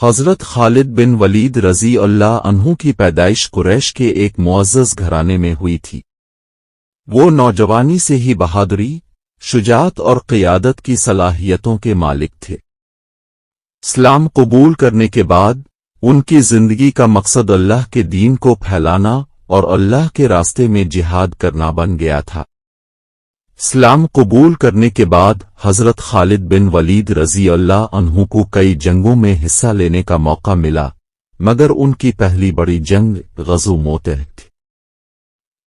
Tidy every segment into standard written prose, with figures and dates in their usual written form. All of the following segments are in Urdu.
حضرت خالد بن ولید رضی اللہ عنہ کی پیدائش قریش کے ایک معزز گھرانے میں ہوئی تھی۔ وہ نوجوانی سے ہی بہادری، شجاعت اور قیادت کی صلاحیتوں کے مالک تھے۔ اسلام قبول کرنے کے بعد ان کی زندگی کا مقصد اللہ کے دین کو پھیلانا اور اللہ کے راستے میں جہاد کرنا بن گیا تھا۔ اسلام قبول کرنے کے بعد حضرت خالد بن ولید رضی اللہ عنہ کو کئی جنگوں میں حصہ لینے کا موقع ملا، مگر ان کی پہلی بڑی جنگ غزوہ موتہ تھی۔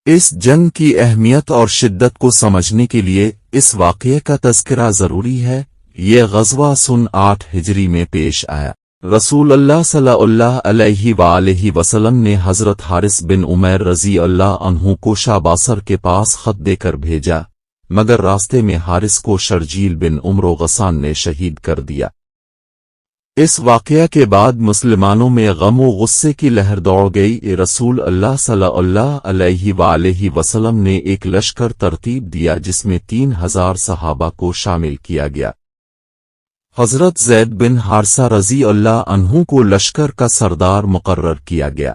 اس جنگ کی اہمیت اور شدت کو سمجھنے کے لیے اس واقعے کا تذکرہ ضروری ہے۔ یہ غزوہ سن 8 ہجری میں پیش آیا۔ رسول اللہ صلی اللہ علیہ وآلہ وسلم نے حضرت حارث بن عمیر رضی اللہ عنہ کو شاباسر کے پاس خط دے کر بھیجا، مگر راستے میں حارث کو شرجیل بن عمرو غسان نے شہید کر دیا۔ اس واقعہ کے بعد مسلمانوں میں غم و غصے کی لہر دوڑ گئی۔ رسول اللہ صلی اللہ علیہ وآلہ وسلم نے ایک لشکر ترتیب دیا جس میں 3000 صحابہ کو شامل کیا گیا۔ حضرت زید بن حارثہ رضی اللہ عنہ کو لشکر کا سردار مقرر کیا گیا۔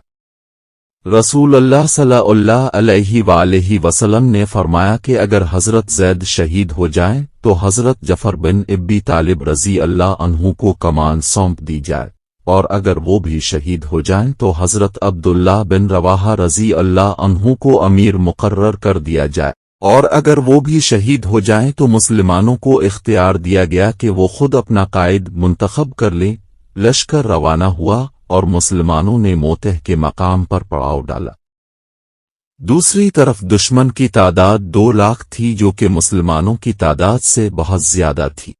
رسول اللہ صلی اللہ علیہ وآلہ وسلم نے فرمایا کہ اگر حضرت زید شہید ہو جائیں تو حضرت جعفر بن ابی طالب رضی اللہ عنہ کو کمان سونپ دی جائے، اور اگر وہ بھی شہید ہو جائیں تو حضرت عبداللہ بن رواحہ رضی اللہ عنہ کو امیر مقرر کر دیا جائے، اور اگر وہ بھی شہید ہو جائیں تو مسلمانوں کو اختیار دیا گیا کہ وہ خود اپنا قائد منتخب کر لیں۔ لشکر روانہ ہوا اور مسلمانوں نے موتہ کے مقام پر پڑاؤ ڈالا۔ دوسری طرف دشمن کی تعداد 2 لاکھ تھی جو کہ مسلمانوں کی تعداد سے بہت زیادہ تھی۔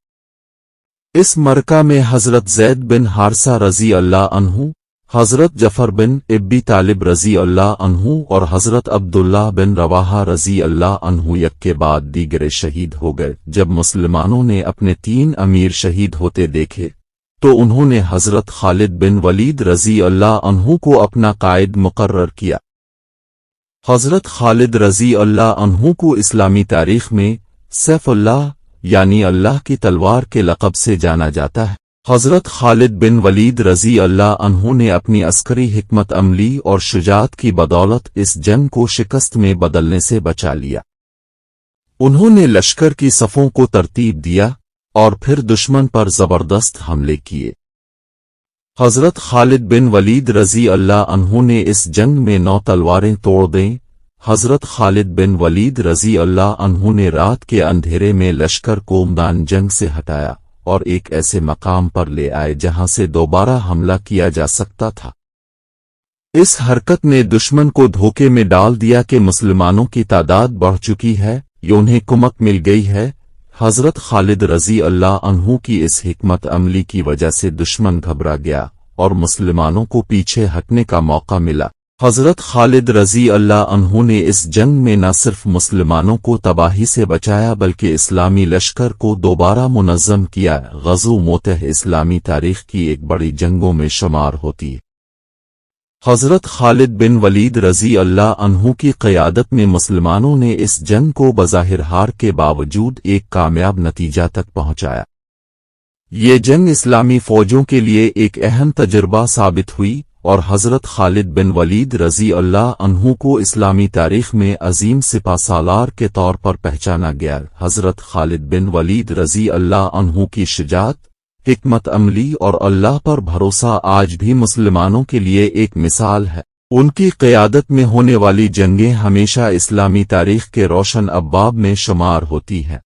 اس معرکہ میں حضرت زید بن حارثہ رضی اللہ عنہ، حضرت جعفر بن ابی طالب رضی اللہ عنہ اور حضرت عبداللہ بن رواحہ رضی اللہ عنہ یک کے بعد دیگرے شہید ہو گئے۔ جب مسلمانوں نے اپنے 3 امیر شہید ہوتے دیکھے تو انہوں نے حضرت خالد بن ولید رضی اللہ عنہ کو اپنا قائد مقرر کیا۔ حضرت خالد رضی اللہ عنہ کو اسلامی تاریخ میں سیف اللہ یعنی اللہ کی تلوار کے لقب سے جانا جاتا ہے۔ حضرت خالد بن ولید رضی اللہ عنہ نے اپنی عسکری حکمت عملی اور شجاعت کی بدولت اس جنگ کو شکست میں بدلنے سے بچا لیا۔ انہوں نے لشکر کی صفوں کو ترتیب دیا اور پھر دشمن پر زبردست حملے کیے۔ حضرت خالد بن ولید رضی اللہ عنہ نے اس جنگ میں 9 تلواریں توڑ دیں۔ حضرت خالد بن ولید رضی اللہ عنہ نے رات کے اندھیرے میں لشکر کو میدان جنگ سے ہٹایا اور ایک ایسے مقام پر لے آئے جہاں سے دوبارہ حملہ کیا جا سکتا تھا۔ اس حرکت نے دشمن کو دھوکے میں ڈال دیا کہ مسلمانوں کی تعداد بڑھ چکی ہے، انہیں کمک مل گئی ہے۔ حضرت خالد رضی اللہ عنہ کی اس حکمت عملی کی وجہ سے دشمن گھبرا گیا اور مسلمانوں کو پیچھے ہٹنے کا موقع ملا۔ حضرت خالد رضی اللہ عنہ نے اس جنگ میں نہ صرف مسلمانوں کو تباہی سے بچایا بلکہ اسلامی لشکر کو دوبارہ منظم کیا۔ غزوہ موتہ اسلامی تاریخ کی ایک بڑی جنگوں میں شمار ہوتی ہے۔ حضرت خالد بن ولید رضی اللہ عنہ کی قیادت میں مسلمانوں نے اس جنگ کو بظاہر ہار کے باوجود ایک کامیاب نتیجہ تک پہنچایا۔ یہ جنگ اسلامی فوجوں کے لیے ایک اہم تجربہ ثابت ہوئی اور حضرت خالد بن ولید رضی اللہ عنہ کو اسلامی تاریخ میں عظیم سپہ سالار کے طور پر پہچانا گیا۔ حضرت خالد بن ولید رضی اللہ عنہ کی شجاعت، حکمت عملی اور اللہ پر بھروسہ آج بھی مسلمانوں کے لیے ایک مثال ہے۔ ان کی قیادت میں ہونے والی جنگیں ہمیشہ اسلامی تاریخ کے روشن ابواب میں شمار ہوتی ہیں۔